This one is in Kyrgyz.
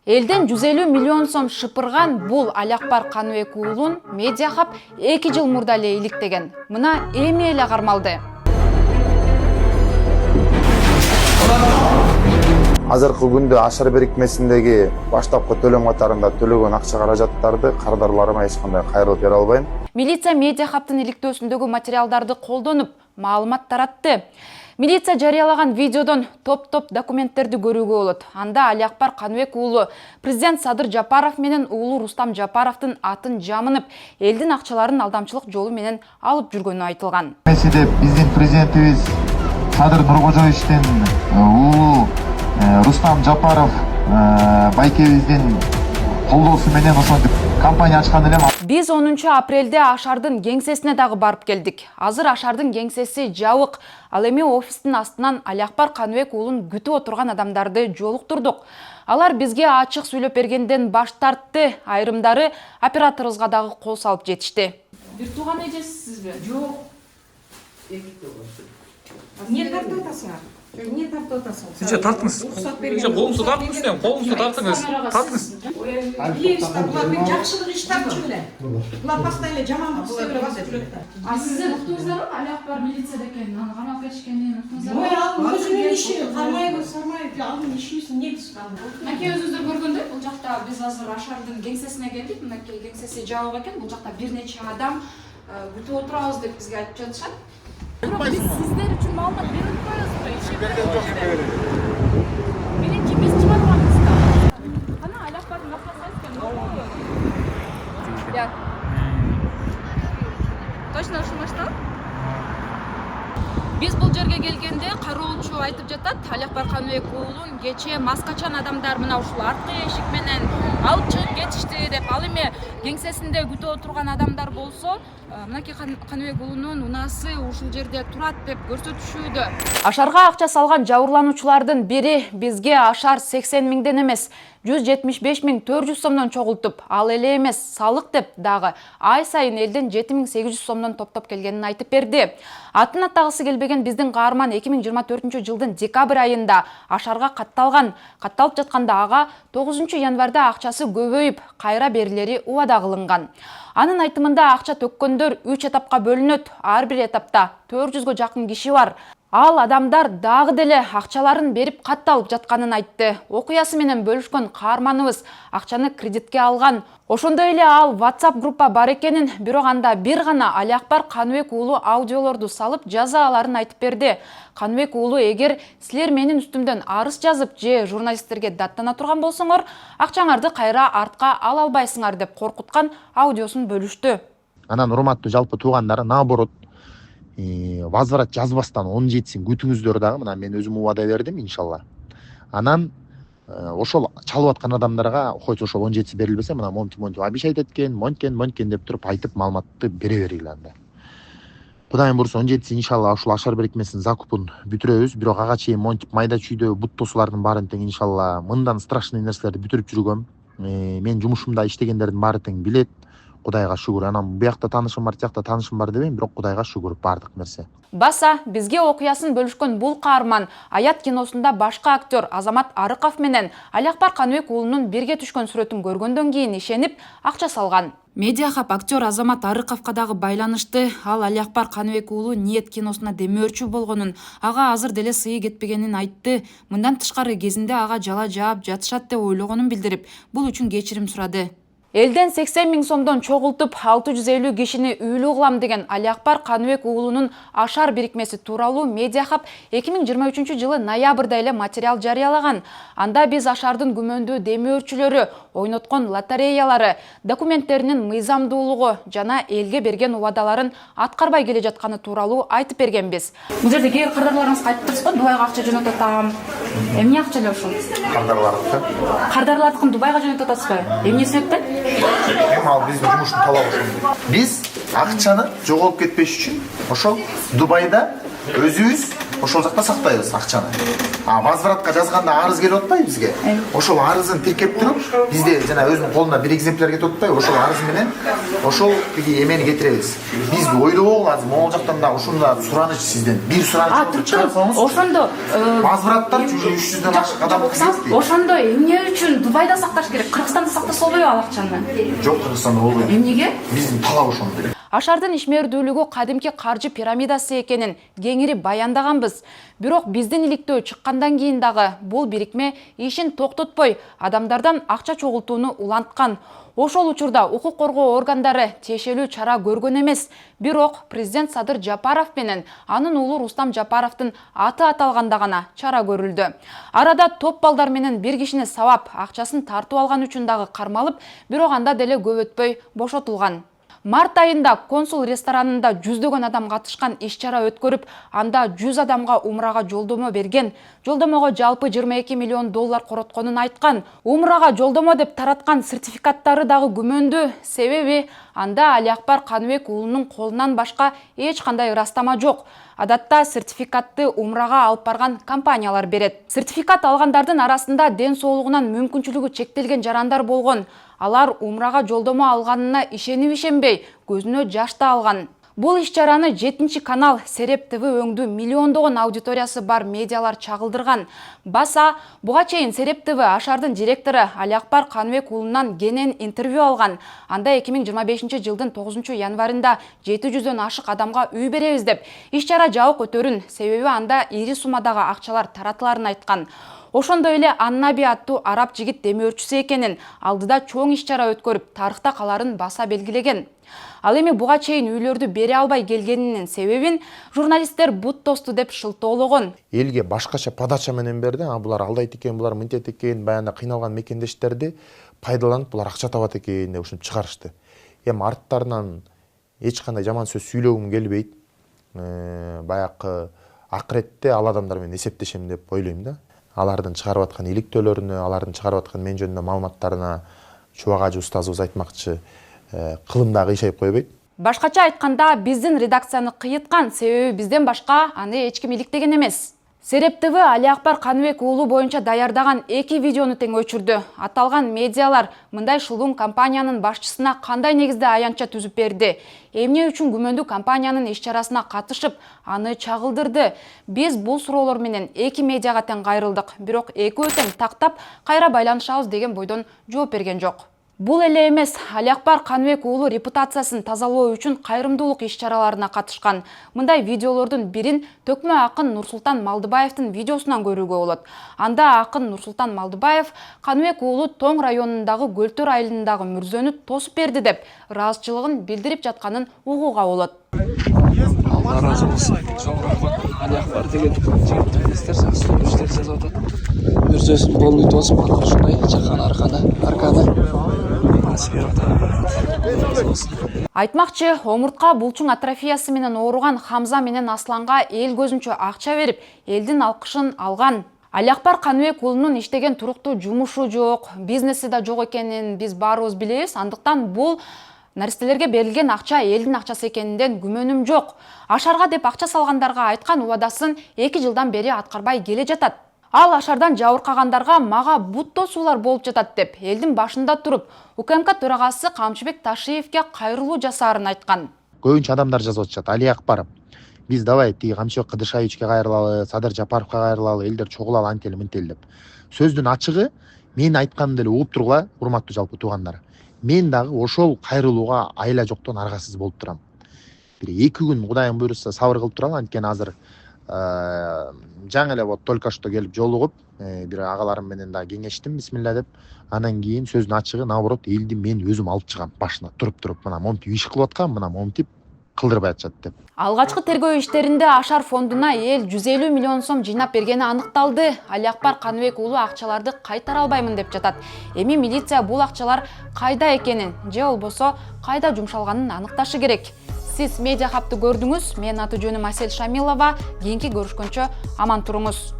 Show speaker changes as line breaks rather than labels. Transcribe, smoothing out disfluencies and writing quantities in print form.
Элден 150 миллион сом шыпырган бул Алякбар Каныбек уулун Медиа Хаб 2 жыл мурда эле иликтеген. Мына эми эле кармалды.
Азыркы күндө ашар бирикмесиндеги баштапкы төлөм катарында төлөгөн акча каражаттарды кардарларыма эч кандай кайрылып бере албайм.
Милиция Медиа Хабтын иликтөөсүндөгү материалдарды колдонуп, маалымат таратты. Милиция жарыялаган видеодон топ-топ документтерди көрүүгө болот. Анда Алякбар Каныбек уулу президент Садыр Жапаров менен уулу Рустам Жапаровдун атын жамынып, элдин акчаларын алдамчылык жолу менен алып жүргөнү айтылган.
Меседе биздин президентибиз Садыр Нуркожоевичтин уулу Рустам Жапаров байкебиздин колдоосу менен ошентип компания ачкан элем.
Биз 10 апрелде Ашардын кеңсесине дагы барып келдик. Азыр Ашардын кеңсеси жабык. Ал эми офистин астынан Алякбар Каныбек уулун күтүп отурган адамдарды жолуктурдук. Алар бизге ачык сүйлөп бергенден баш тартты. Айрымдары операторубузга дагы кол салып жетишти.
Бир тууган эжесизби? Жок.
Не тартып атасыңар? Не тартып атасың?
Сиз тартыңыз. Колуңузду тартыңыз дейм, колуңузду тартыңыз. Тартыңыз.
Билесиңер, булар мен жакшылык иш тартчу эле. Булар постоянно жамандык істеп берет.
А сиздин уктуңуздарбы Алякбар милицияда экенин, аны камап кетишкенин уктуңуздарбы?
Ой, ал өзүнүн иши, кармайбы, сармайбы, алдын ишибиздин негиз калды.
Мынакей өзүңүздөр көргөндөй, бул жакта биз азыр Ашардын кеңсесине келдик. Мынакей кеңсеси жабык экен. Бул жакта бир нече адам күтүп отурабыз деп бизге айтып жатышат. Биз сиздер үчүн маалымат берип коебузбу? Иши берген жок биринчи биз чыгарганбыз да. Кана Алякбардын акчасы экен. Я. Точно ушуну что? Биз бул жерге келгенде кароолчу айтып жатат, Алякбар Каныбек уулун кечээ маскачан адамдар мына ушул арткы эшик менен алып чыгып кетишти деп. Ал эми кеңсесинде күтүп отурган адамдар болсо, мынакей Каныбек уулунун унаасы ушул жерде турат деп көрсөтүшүүдө.
Ашарга акча салган жабырлануучулардын бири бизге Ашар 80 миңден эмес, 175.400 сомдон чогултуп, ал эле эмес салык деп дагы ай сайын элден 7.800 сомдон топтоп келгенин айтып берди. Атын аттагысы келбеген биздин каарман 2024 жылдын декабрь айында Ашарга катталып жатканда ага 9 январда акчасы көбөйүп, кайра берилери убада кылынган. Анын айтымында акча төккөндөр 3 этапка бөлүнөт. Ар бир этапта 400гө жакын киши бар. Ал адамдар дагы деле акчаларын берип катталып жатканын айтты. Окуясы менен бөлүшкөн каарманыбыз акчаны кредитке алган. Ошондой эле ал WhatsApp группа бар экенин, бирок анда бир гана Алякбар Каныбек уулу аудиолорду салып жаза аларын айтып берди. Каныбек уулу, эгер силер менин үстүмдөн арыз жазып же журналисттерге даттана турган болсоңор, акчаңарды кайра артка ала албайсыңар деп коркуткан аудиосун бөлүштү.
Анан урматтуу жалпы туугандар, наоборот, возврат жазбастан 17син күтүңүздөр дагы. Мына мен өзүм убада бердим, иншалла. Анан ошол чалып аткан адамдарга хоть ошол 17си берилбесе, мына монти обещать эткен, монткен деп туруп айтып маалыматты бере бергиле анда. Кудайым бурса 17си иншалла ушул Ашар бирикмесинин закупун бүтүрөбүз. Бирок ага чейин монтип майда чүйдө бут тосулардын баарын тең иншалла мындан страшный нерселерди бүтүрүп жүргөм. Мен жумушумда иштегендердин баары тең билет. Кудайга шүгүр. Анан буякта таанышым бар, тиякта таанышым бар дебейм, бирок Кудайга шүгүр бардык нерсе.
Баса, бизге окуясын бөлүшкөн бул каарман Аят киносунда башка актер Азамат Арыков менен Алякбар Каныбек уулунун бирге түшкөн сүрөтүн көргөндөн кийин ишенип акча салган. Медиа Хаб актер Азамат Арыковго дагы байланышты. Ал Алякбар Каныбек уулу Ниет киносуна демөөрчү болгонун, ага азыр деле сыйы кетпегенин айтты. Мындан тышкары кезинде ага жала жаап жатышат деп ойлогонун билдирип, бул үчүн кечирим сурады. Элден 80 миң сомдон чогултуп 650 кишини үйлүү кылам деген Алякбар Каныбек уулунун Ашар бирикмеси тууралуу Медиа Хаб 2023 жылы ноябрда эле материал жарыялаган. Анда биз Ашардын күмөндүү демөөрчүлөрү ойноткон лотереялары, документтеринин мыйзамдуулугу жана элге берген убадаларын аткарбай келе жатканы тууралуу айтып бергенбиз. Бул жерде кээ кардарларыңызга айтып турсузбу, Дубайга акча жөнөтүп атам. Эмне акча эле ушул? Кардарлардыкын Дубайга жөнөтүп атасызбы? Эмне себептен?
Ал биздин жумуштун талабы ошондой. Биз акчаны жоголуп кетпеш үчүн ошол Дубайда өзүбүз ошол жакта сактайбыз акчаны. Возвратка жазганда арыз келип атпайбы бизге? Ошол арызын тиркеп туруп, бизде жана өзүнүн колуна бир экземпляр кетип атпайбы? Ошол арыз менен ошол эмени кетиребиз. Биз ойлогол азыр могул жактан да ушунда сураныч сизден. Бир сураныч чыгарсаңыз,
ошондо
возвраттар 300дөн ашык адам кызыкты.
ошондо эмне үчүн Дубайда сакташ керек? Кыргызстанда сактаса болбойбу ал акчаны?
Жок, Кыргызстанда болбойт.
Эмнеге?
Биздин талап ошондой.
Ашардын ишмердүүлүгү кадимки каржы пирамидасы экенин кеңири баяндаганбыз. Бирок биздин иликтөө чыккандан кийин дагы бул бирикме ишин токтотпой адамдардан акча чогултууну уланткан. Ошол учурда укук коргоо органдары тиешелүү чара көргөн эмес. Бирок президент Садыр Жапаров менен анын уулу Рустам Жапаровдун аты аталганда гана чара көрүлдү. Арада топ балдар менен бир кишини сабап, акчасын тартып алган үчүн дагы кармалып, бирок анда деле көп өтпөй бошотулган. Март айында консул ресторанында 100дөгөн адам катышкан иш-чара өткөрүп, анда 100 адамга умрага жолдомо берген. Жолдомого жалпы 22 миллион доллар коротконун айткан. Умрага жолдомо деп тараткан сертификаттары дагы күмөндүү. Себеби анда Алиакбар Каныбек уулунун колунан башка эч кандай ырастама жок. Адатта сертификатты умрага алып барган компаниялар берет. Сертификат алгандардын арасында ден соолугунан мүмкүнчүлүгү чектелген жарандар болгон. Алар умрага жолдомо алганына ишенип-ишенбей, көзүнө жаш да алган. Бул иш-чараны 7 канал Сереп ТВ өңдүү миллиондогон аудиториясы бар медиалар чагылдырган. Баса, буга чейин Сереп ТВ Ашардын директору Алиакбар Каныбек уулунан кенен интервью алган. Анда 2025 жылдын 9 январында 700дөн ашык адамга үй беребиз деп иш-чара жабык өтөрүн, себеби анда ири суммадагы акчалар таратыларын айткан. Ошондой эле Аннаби аттуу араб жигит демөөрчүсү экенин, алдыда чоң иш-чара өткөрүп, тарыхта каларын баса белгилеген. Ал эми буга чейин үйлөрдү бере албай келгенинин себебин журналисттер бут тосту деп шылтоологон.
Элге башкача подача менен берди. Булар алдайт экен, булар мынтет экен, баягында кыйналган мекендештерди пайдаланып, булар акча табат экен деп ушинтип чыгарышты. Эми арттарынан эч кандай жаман сөз сүйлөгүм келбейт. Баягы акыретте ал адамдар менен эсептешем деп ойлойм да. Алардын чыгарып аткан иликтөөлөрүнө, алардын чыгарып аткан мен жөнүндө маалыматтарына Чубагажы устазыбыз айтмакчы, кылымдагы иш айып койбойт.
Башкача айтканда, биздин редакцияны кыйыткан, себеби бизден башка аны эч ким иликтеген эмес. Сереп ТВ Алиакбар Каныбек уулу боюнча даярдаган 2 видеону тең өчүрдү. Аталган медиалар мындай шулуун компаниянын башчысына кандай негизде аянтча түзүп берди? Эмне үчүн күмөндүү компаниянын иш-чарасына катышып, аны чагылдырды? Биз бул суроолор менен 2 медиага тең кайрылдык, бирок экөө тең тактап кайра байланышабыз деген бойдон жооп берген жок. Бул эле эмес, Алиакбар Каныбек уулу репутациясын тазалоо үчүн кайрымдуулук иш-чараларына катышкан. Мындай видеолордун бирин төкмө акын Нурсултан Малдыбаевдин видеосунан көрүүгө болот. Анда акын Нурсултан Малдыбаев Каныбек уулу Тоң районундагы Көлтөр айылындагы мүрзөнү тосуп берди деп ыраазычылыгын билдирип жатканын угууга болот.
Allah razı olsun. Çok rahmat. Alиакбар деген жигитти билесиздер, сактуу иштер жасап атат. Мүрзөсүн болуй тосуп алып ушундай жакан арканы.
Айтмакчы, омуртка булчуң атрофиясы менен ооруган Хамза менен Асланга эл көзүнчө акча берип, элдин алкышын алган. Алиакбар Каныбек уулунун иштеген туруктуу жумушу жок, бизнеси да жок экенин биз баарыбыз билебиз. Андыктан бул наристелерге берилген акча элдин акчасы экенинден күмөнүм жок. Ашарга деп акча салгандарга айткан убадасын 2 жылдан бери аткарбай келе жатат. Ал Ашардан жабыркагандарга мага бут тосуулар болуп жатат деп элдин башында туруп, УКМК төрагасы Камчыбек Ташиевке кайрылуу жасаарын айткан.
Көбүнчө адамдар жазып атышат, Алиакбар, биз давай тиги Камчыбек Кыдыршаевичке кайрылалы, Садыр Жапаровго кайрылалы, элдер чогулалы антели мынтели деп. Сөздүн ачыгы, мен айтканымды эле угуп тургула, урматтуу жалпы туугандар. Мен дагы ошол кайрылууга айла жоктон аргасыз болуп турам. Бир 2 күн Кудайым буйруса сабыр кылып туралы, анткени азыр жаңы эле вот только что келип жолугуп, бир агаларым менен да кеңештим, бисмилла деп. Анан кийин сөздүн ачыгы, наоборот, элди мен өзүм алып чыгам башына туруп, мына момтип иш кылып аткан, мына момтип кылдырбай атышат деп.
Алгачкы тергөө иштеринде Ашар фондуна эл 150 миллион сом жыйнап бергени аныкталды. Алиакбар Каныбек уулу акчаларды кайтара албаймын деп жатат. Эми милиция бул акчалар кайда экенин, же болбосо кайда жумшалганын аныкташы керек. Сиз медиа хабты көрдүңүз. Мен аты жөнүм Асель Шамилова. Кийинки көрүшкөнчө аман туруңуз.